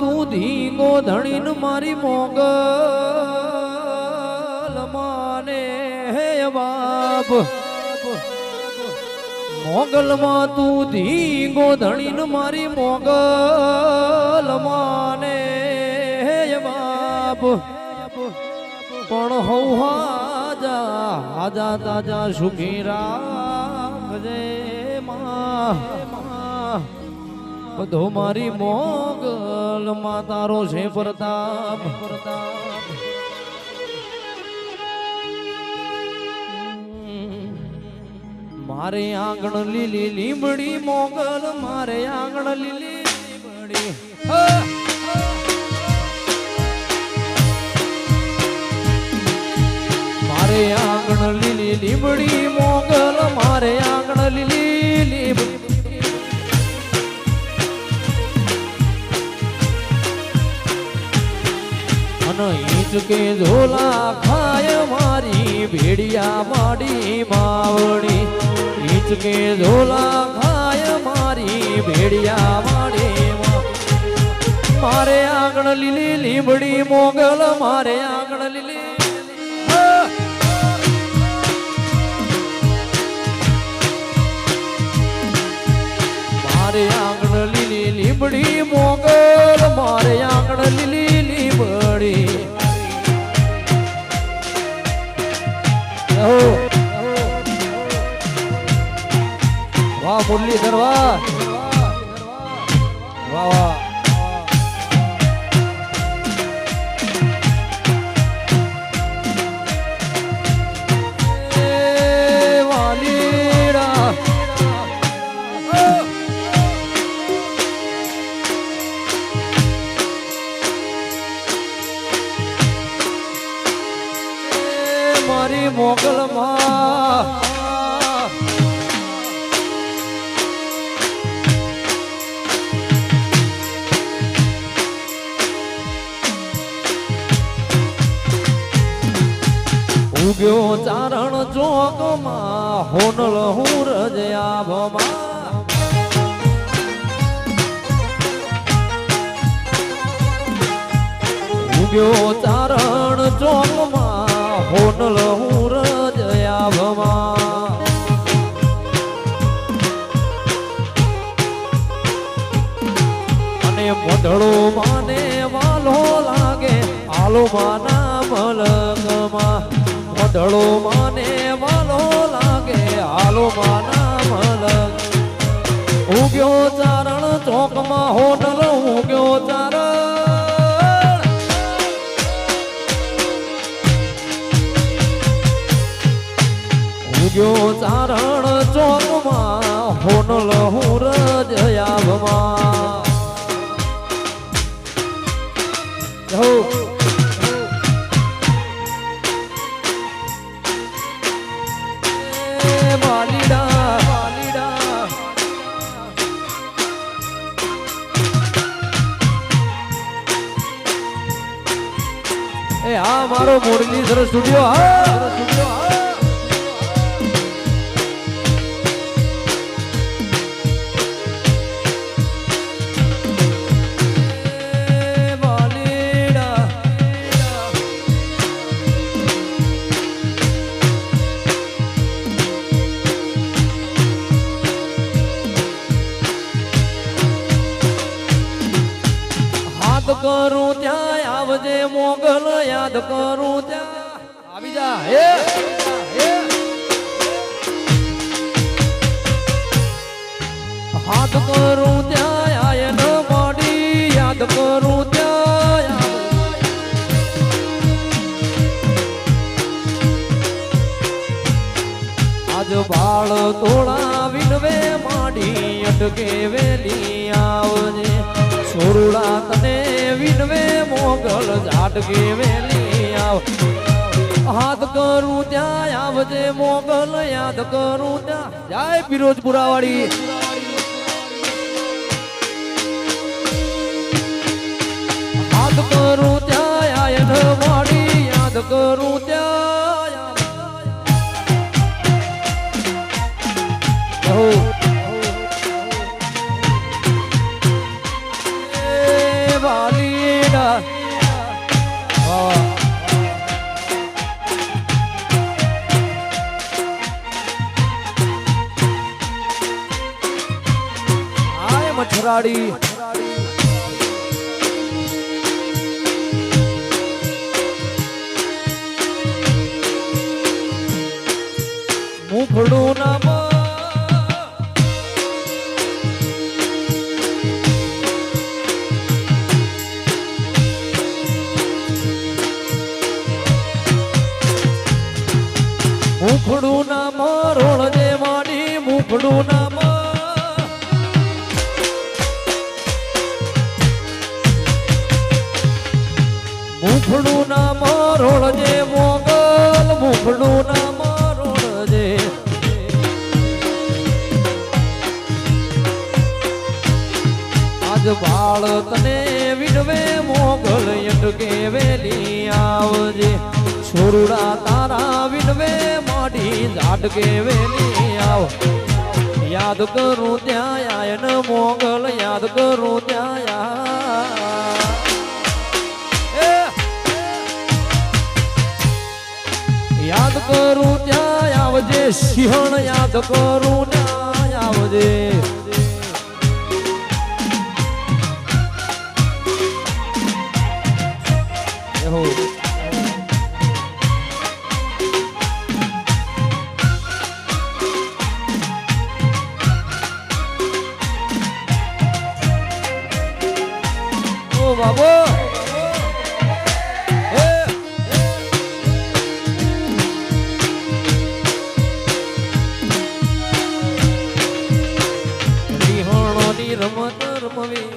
તું ધીંગો ધણીન મારી મોગલ માને હે બાપ મોગલમાં તું ધીંગો ધણીન મારી મોગલ માને હે બાપ પણ હૌ હાજા તાજા સુખી રાખજે માં બધો મારી મોગલ માં તારો છે પ્રતાપ મારે આંગણ લીલી લીમડી મોગલ મારે આંગણ લીલી લીમડી મારે આંગણ લીલી લીમડી મોગલ મારે આંગણ લીલી લીમડી અને ઈંચકે ઝોલા ખાય મારી ભેડિયા માડી માવડી ઈંચકે ઝોલા ખાય મારી ભેડિયા માડી મારે આંગણ લીલી લીમડી મોગલ મારે આંગણ લીલી મારે આંગણ લીલી લીમડી મોગલ મારે આંગણ લીલી લીમડી વાહ મુરલીધર વાહ વાહ વાહ મારી મોગલ માં ઉગ્યો ચારણ ચોક માં હોનલ હું રજયાભમાં ઉગ્યો ચારણ ચોક માં હોનલ હું રજયાભમાં અને મોઢળો માને વાલો લાગે આલો માના મલકમાં મોઢળો માને વાલો લાગે આલો માના મલક ઉગ્યો ચારણ ચોકમાં હોનલ ઉગ્યો ચારણ ઉગ્યો ચારણ ચોકમાં હોનલ હું રજયાભમાં આ મારો મુરલીધર સ્ટુડિયો યાદ કરું ત્યાં આવજે મોગલ યાદ કરું ત્યાં આવી જા હે હાથ કરું ત્યાં આયન મોડી યાદ કરું ત્યાં આજ બાળ તોડા વિનવે માડી અટકે વેલી આવજે સોરુડા તને વિનવે મોગલ ઝાટકે વેલી આવ હાથ કરું ત્યાં આવજે મોગલ યાદ કરું ત્યાં જય ફિરોજપુરા વાળી હાથ કરું ત્યાં આયન વાળી યાદ કરું ત્યાં વાલી મચ્છરાડી મુખડું નામ મુખડું નામ રોળજે માડી મુખડું નામ મુખડું નામ રોળજે મોગલ મુખડું નામ રોળજે આજ બાળ તને વિડવે મોગલ યટકે વેલી આવજે છોરુડા તારા વિડવે માડી ઝાટકે વેલી આવ યાદ કરું ત્યાં આયન મોગલ યાદ કરું ત્યાં યાદ કરું ત્યાં આવજે સિંહણ યાદ કરું ત્યાં આવજે ઓ બાબો રમત રમવી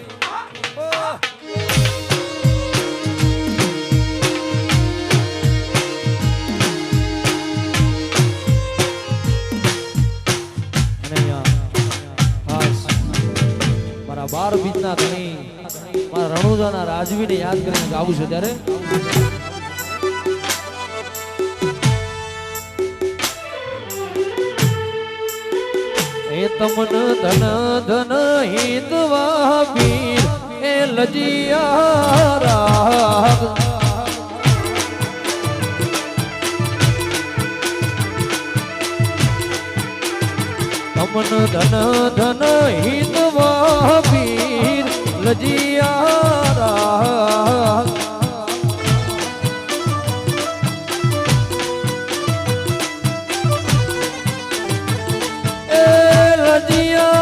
મારા 12 બીજના ધણી મારા રણુજાના રાજવીને યાદ કરીને ગાવું છે ત્યારે એ તમન ધન ધન હિતવા વીર એ લજિયા તમન ધન ધન હિતવા વીર લજિયા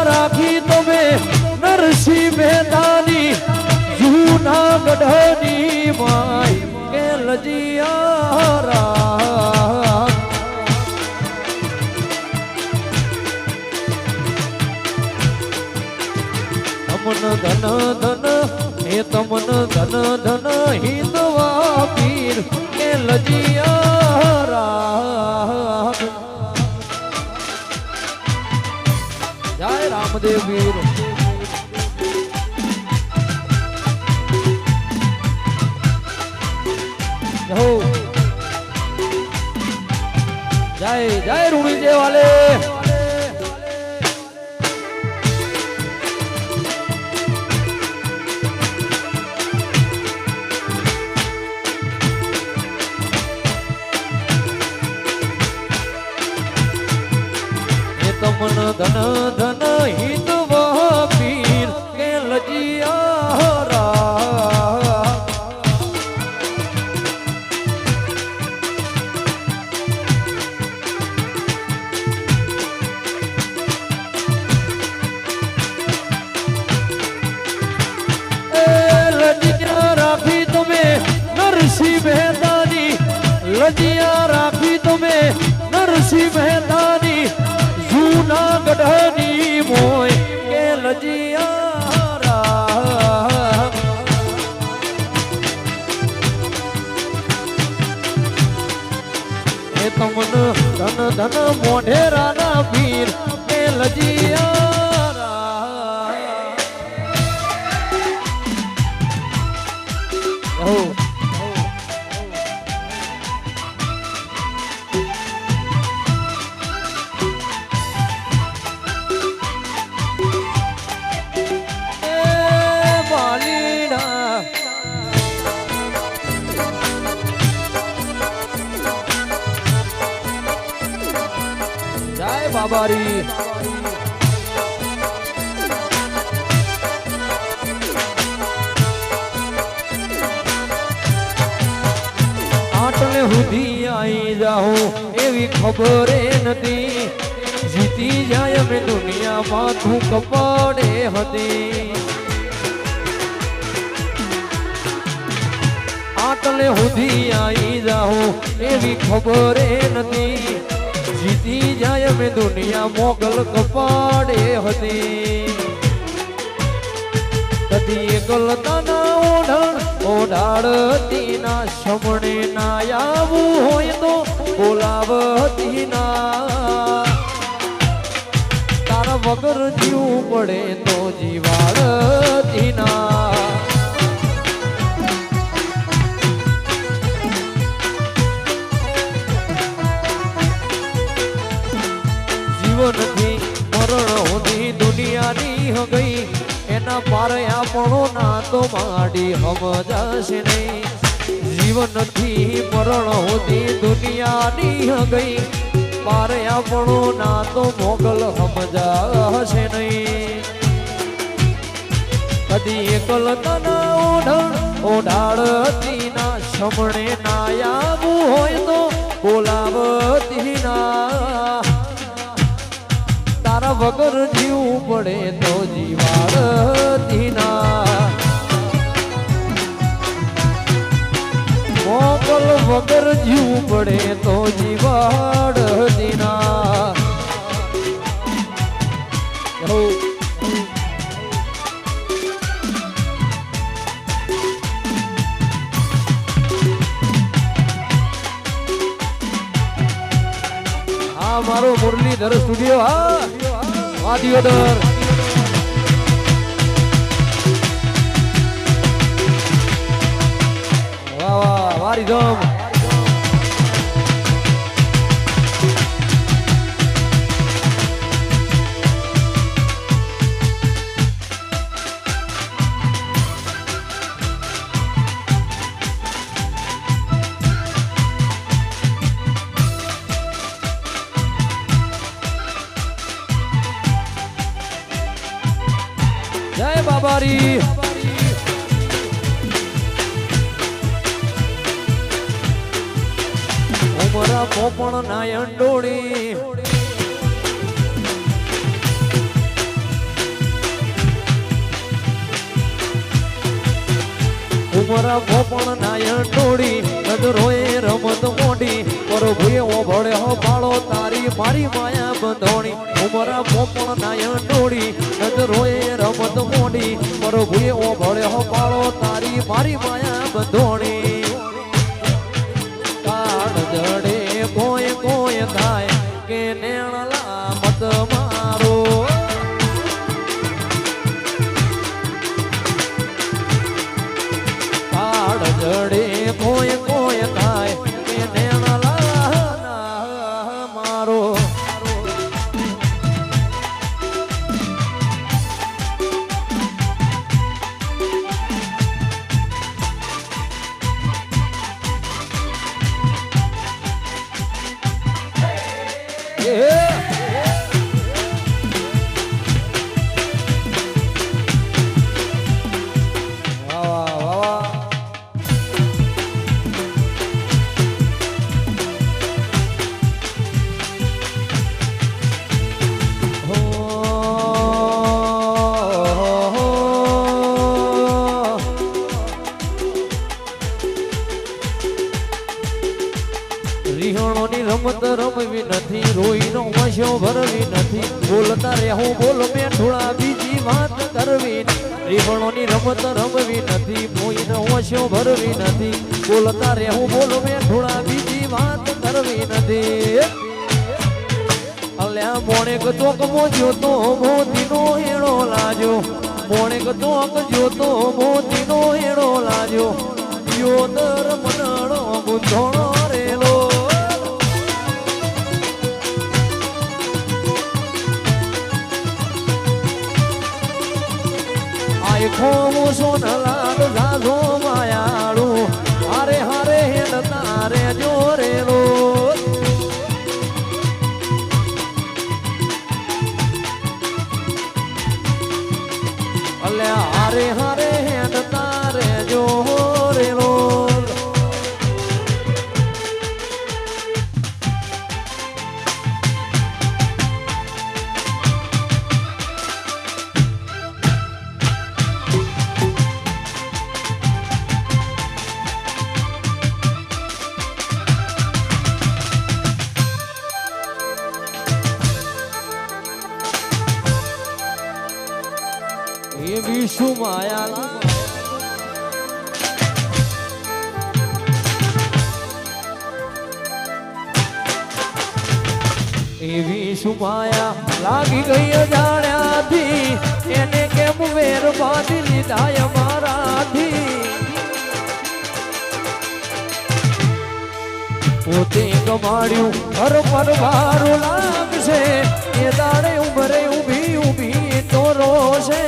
રાખી તમે નરસિંહ મહેતાની જૂના ગઢની માય કે લજિયા તમન ધન ધન હે તમન ધન ધન હિંદવા પીર કે લજિયા જય રામદેવ વીર જય જય રૂડી વાલે તમન ધન ધન હિતવા પીર કે લજિયા લજિયા રાખી તમે નરસિંહ મહેતાની લજિયા રાખી તમે નરસિંહ મહેતાની જૂના ગઢની મોય કે લજિયા એ તમન ધન ધન મોઢેરાના પીર કે લજિયા બાબારી આટલે સુધી આવી જાઉં એવી ખબર નથી જીતી જાય અમે દુનિયા માથું કપાડે હતી આટલે સુધી આવી જાઉં એવી ખબર નથી જીતી જાય અમે દુનિયા મોગલ કપાડે હતી કદી એકલતાના ઓઢાડતી ના શમણે ના આવું હોય તો બોલાવતી ના તારા વગર જીવ પડે તો જીવાડતી ના જીવનથી મરણ સુધી દુનિયાની હ ગઈ એના પારે આપણો ના તો માડી સમજાશે નહીં જીવનથી મરણ સુધી દુનિયાની હ ગઈ પારે આપણો ના તો મોગલ સમજાશે નહીં કદી એકલતાના ઓઢાડતી ના શમણે ના આવું હોય તો બોલાવતી ના તારા વગર જીવ પડે તો જીવાડતી ના મોગલ વગર જીવ પડે તો જીવાડતી ના આ મારો મુરલીધર સ્ટુડિયો હા વાદિયોદર વાહ વાહ વારી ધમ જય બાબારી ઉમરા પોપણ નાયણ ડોળી ઉમરા પોપણ નાયણ ડોળી નજરોએ રમત મોટી પ્રભુએ ઓભળે હો બાળો તારી મારી માયા બંધોણી ઉમરા પોપણ નાયણ ડોળી નજરોએ રમત મોટી પ્રભુએ ઓભળે હો બાળો તારી મારી માયા બંધોણી કાળ જડે કોઈ કોઈ થાય કે નેણલા મત મારો કાળ જડે કોઈ કોઈ થાય કે નેણલા મારો રિહણોની રમત રમવી નથી રોઈનો વશો ભરવી નથી બોલતા રહેવું બોલ મેઠુડા બીજી વાત કરવી રિહણોની રમત રમવી નથી રોઈનો વશો ભરવી નથી બોલતા રહેવું બોલ મેઠુડા બીજી વાત કરવી નથી અલ્યા મોણે ગતોક મોજ્યો તો મોતીનો હેણો લાજો મોણે ગતોક જોતો મોતીનો હેણો લાજો યોદર મનડો ગુંધોણો રેલો ખોમું સોનલાલ જાજો માયાળું હારે હારે હેડ તારે જોરેલો શું માયા એવી શું માયા લાગી ગઈ અજાણ્યાથી એને કેમ વેર બાંધી લીધા અમારાથી પોતે કમાડ્યું ઘર પર ભારું લાગશે એ દાડે ઉભરે ઊભી ઊભી તો રોશે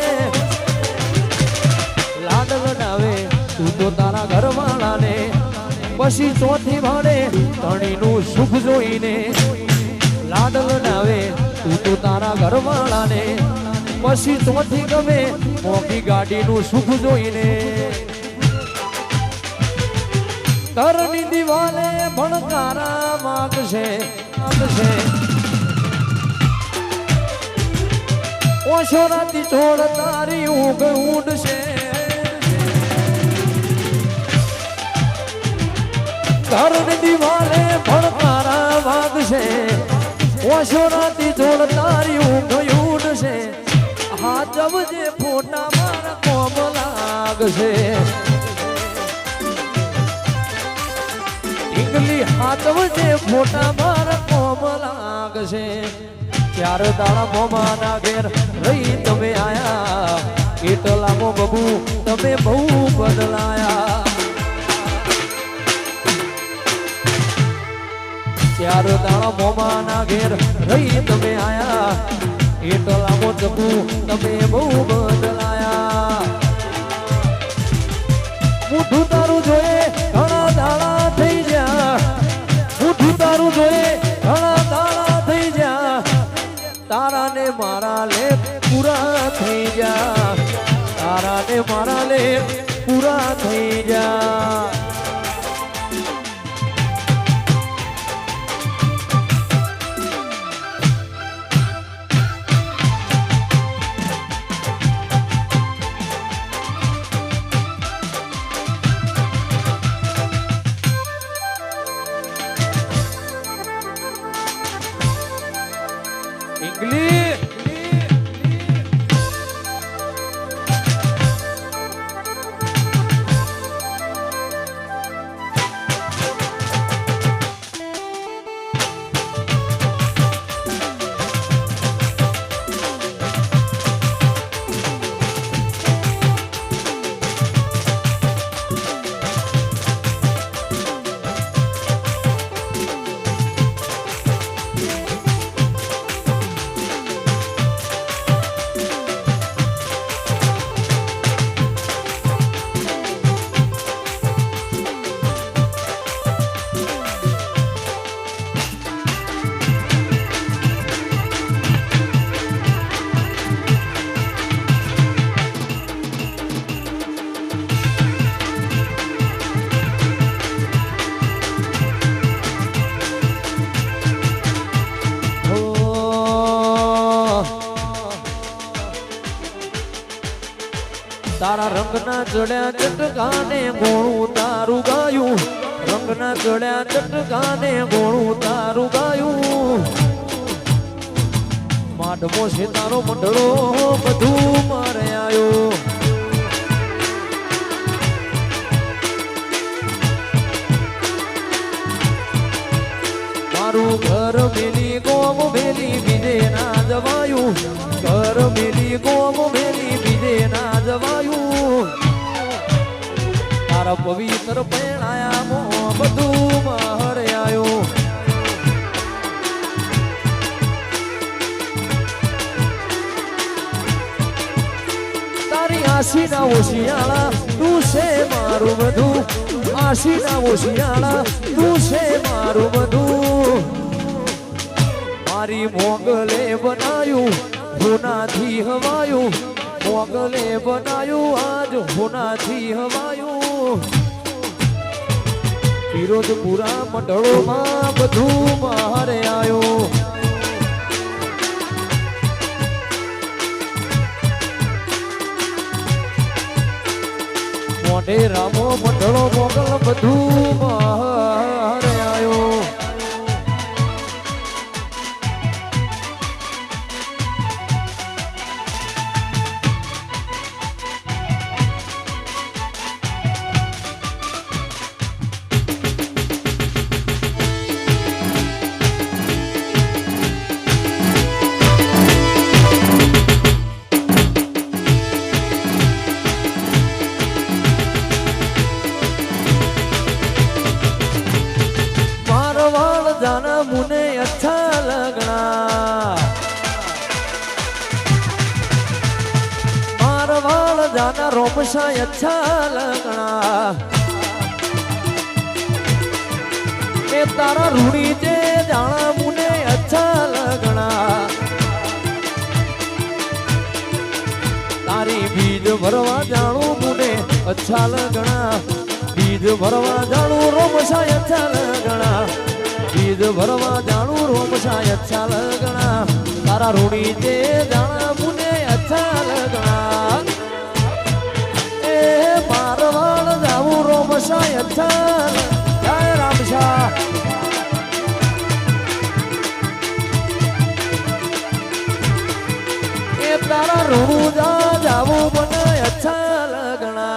લાડ લડાવે તું તો તારા ઘરવાળાને પછી ચોથી ભાડે ધણીનું સુખ જોઈને લાડ લડાવે તું તો તારા ઘરવાળાને પછી ચોથી ગમે મોંઘી ગાડીનું સુખ જોઈને ઘરની દિવાલે ભણકારા માગશે ઓછો રાતી છોડ તારી ઊંઘ ઉડશે ઘરની દિવાલે ભણકારા માગશે ઓછો રાતી છોડ તારી ઊંઘ ઉડશે હાથ જે ફોટા મારા કોમ લાગશે ઈંગલી હાથવ જે ફોટા મારા કોમ લાગશે ચાર દાડા મોમાના ઘેર રહી તમે આયા એટલામો બબુ તમે બહુ બદલાયા ચાર દાડા મોમાના ઘેર રહી તમે આયા એટલામો જબુ તમે બહુ બદલાયા મુઠું તારું જોઈએ ઘણા દાડા થઈ જા મુઠું તારું જોઈએ ઘણા દાડા થઈ જા તારા ને મારા લેખ પૂરા થઈ જા તારા ને મારા લેખ પૂરા થઈ જા તારા રંગના ચડ્યા ચટકાને ગોળું તારું ગાયું રંગના ચડ્યા ચટકાને ગોળું તારું ગાયું માડમો છે તારો મંડળો બધું મારે આવ્યો મારું ઘર મેલી ગોમ મેલી બીજે ના જવાયું ઘર મેલી ગોમ મેલી બીજે ના જવાયું તારા પવિત્ર પેણાયા મો બધું મારે આવ્યો તારી આશીના ઓશિયાળા તું છે મારું બધું આશીના ઓશિયાળા તું છે મારું બધું મારી મોગલે બનાયું હોનાથી હવાયું મોગલે બનાયું આજ હોનાથી હવાયું ફિરોજપુરા મંડળોમાં બધું મારે આવ્યો મોઢે રામો મંડળો મોગલ બધું મારે આવ્યો मुने अच्छा लगना मारवाड़ जाना रोमशा अच्छा लगना ए तारा रूड़ी जे जाना मुने अच्छा लगना तारी बीज भरवा जाणू मुने अच्छा लगना बीज भरवा जाणू रोमशा अच्छा लगना बीज भरवा जाणू रोमशा अच्छा लगना तारा रूड़ी जे जाना मुने अच्छा लगना ए मारवाड़ जाऊ रोमशा अच्छा जय रामशाह ए तारा रूड़ू जा जाऊ मुने अच्छा लगना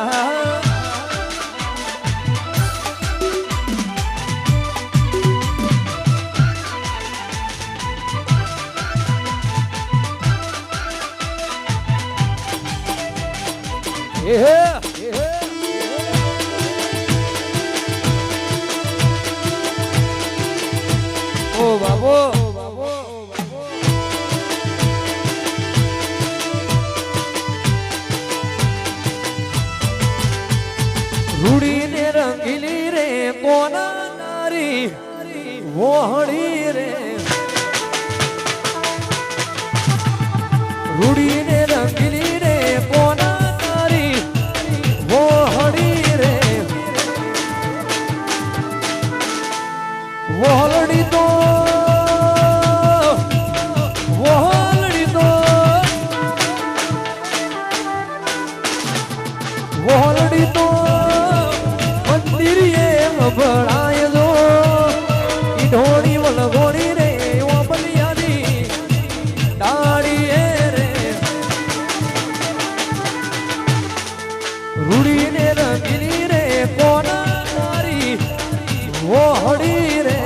ओ बाबू रूड़ी ने रंगीली रे कोना नारी वोहड़ी रे रूड़ी ने रंगीली रे कोना वोहलड़ी तो वोहलड़ी तो वोहलड़ी तो मंदिर ये बनाए दो ढोड़ी वलगोड़ी रे वो बलियानी डाड़ी रे रूड़ी ने रंगीली रे कोना नारी वोहड़ी रे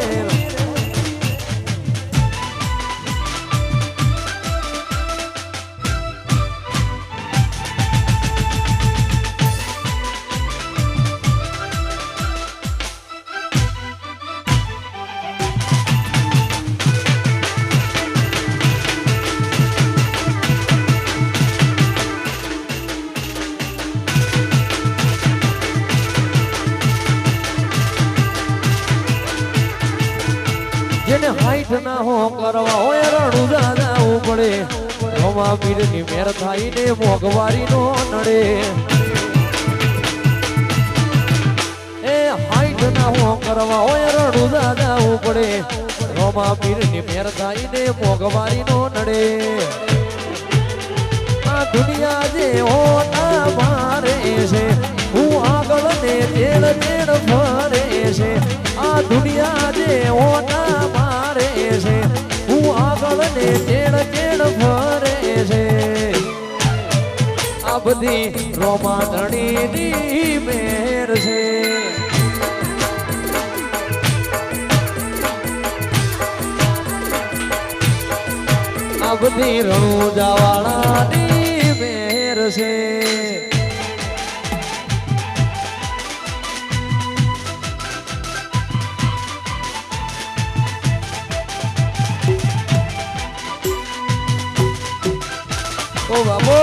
જેને હાઈટ ના હો કરવા હોય રણું જાવું પડે રોમા વીરની મેર થાય ને મોંઘવારી નો નડે એ હાઈટ ના હો કરવા હોય રણું જાવું પડે રોમા વીરની મેર થાય ને મોંઘવારી નો નડે આ દુનિયા જે હો ના મારે છે હું આગળ ને તેડ તેડ ફરે છે આ દુનિયા જે હો ના મારે છે હું આગળ ને તેડ તેડ ફરે છે આ બધી રોમાધણીની મેર છે આ બધી રણુજાવાળાની મેર છે ઓ બાબો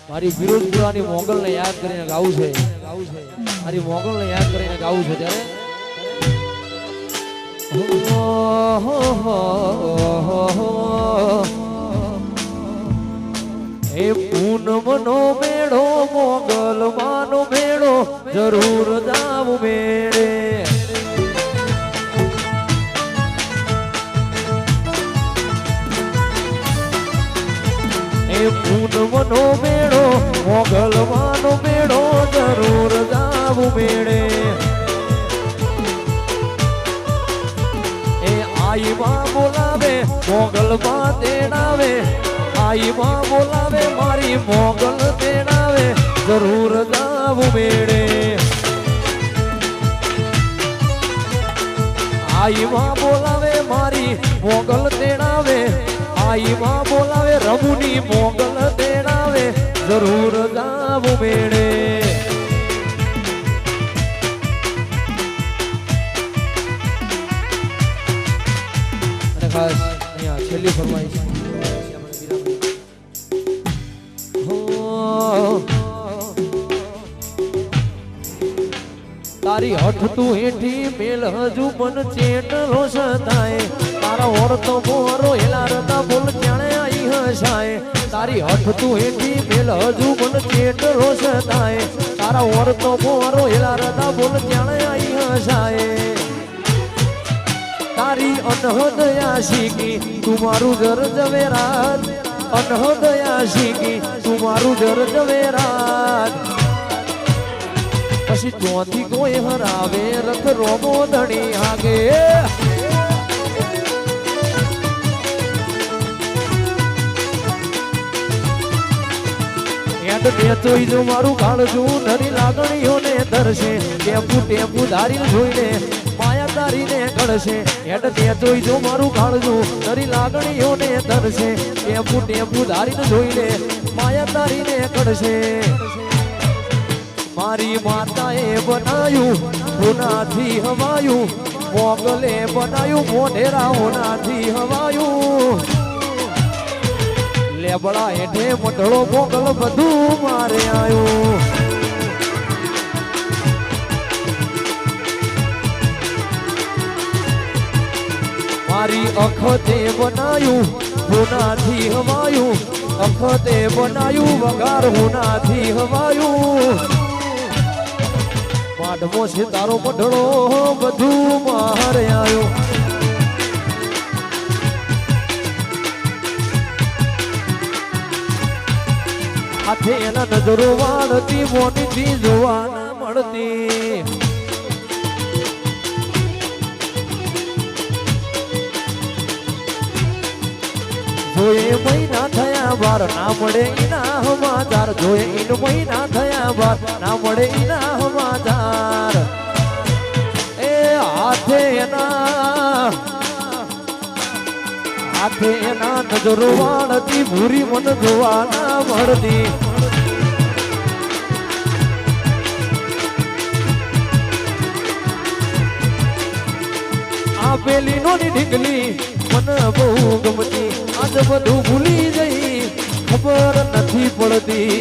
મારી વિરોધપુરાની મોગલને યાદ કરીને ગાવું છે મારી મોગલને યાદ કરીને ગાવું છે ત્યારે એ પૂનમનો મેળો મોગલમાંનો મેળો જરૂર જાવ મેળે પૂનમનો મેળો મોગલમાંનો મેળો મોગલમાં તેડાવે આઈમાં બોલાવે મારી મોગલ તેડાવે જરૂર જાવું મેળે આઈમાં બોલાવે મારી મોગલ તેડાવે આઈમાં બોલાવે રમુની મોગલ તેડાવે જરૂર જાવું મેળે ખાસ અહીંયા છેલ્લી ફરમાઈશ તારી હઠ તું હેઠી મેલ હજુ મન ચેટલો સતાય તારા ઓરતો મોરો હેલારતા બોલ જાણે આઈ હસાય તારી હઠ તું હેઠી મેલ હજુ મન ચેટલો સતાય તારા ઓરતો મોરો હેલારતા બોલ જાણે આઈ હસાય તારી અનહદયા શીખી તું મારું ઘર જવેરાત અનહદયા શીખી તું મારું ઘર જવેરાત પછી ચોથી કોઈ હરાવે રખ રોમો ધણી આગે હેડ દેતોય જો મારું કાળજું નરી લાગણીઓને ધરશે ટેપુ ટેપુ ધારી જોઈને માયા તારીને કળશે હેડ દેતોય જો મારું કાળજું નરી લાગણીઓને ધરશે ટેપુ ટેપુ ધારીને જોઈને માયા તારીને કળશે મારી માતાએ બનાયું હોનાથી હવાયું મોગલે બનાયું મોઢેરા હોનાથી હવાયું લેબડા હેઠે મઢળો મોગલ બધું મારે આવ્યું મારી અખતે બનાયું હોનાથી હવાયું અખતે બનાયું વગાર હોનાથી હવાયું માઢમો છે તારો મઢળો બધું મારે આવ્યો હાથે એના નજરો વાળતી મોટી જોવા ન મળતી જોએ મહિના થયા બાર ના મળે ઇના સમાચાર જોએ ઇન મહિના થયા બાર ના મળે ઇના સમાચાર એ હાથે એના નજરો વાળતી ભૂરી મન જોવા ના મળતી આ પેલી નોની ઢીંગલી મને બહુ ગમતી આજ બધું ભૂલી જઈ ખબર નથી પડતી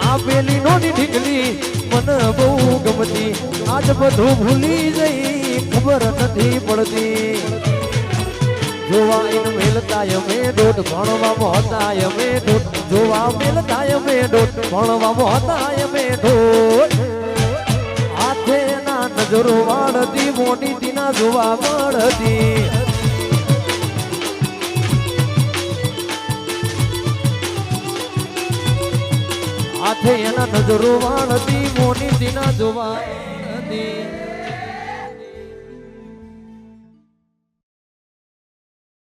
આ પેલી નોની ઢીંગલી મને બહુ ગમતી આજ બધું ભૂલી જઈ ખબર નથી પડતી જોવા ઇન મેલતાય મે દોટ ભણવામાં હતાય મે દોટ જોવા મેલતાય મે દોટ ભણવામાં હતાય મે દોટ હાથે ના નજરો વાળતી મોટી તીના જોવા મળતી હાથે એના નજરો વાળતી મોટી તીના જોવા મળતી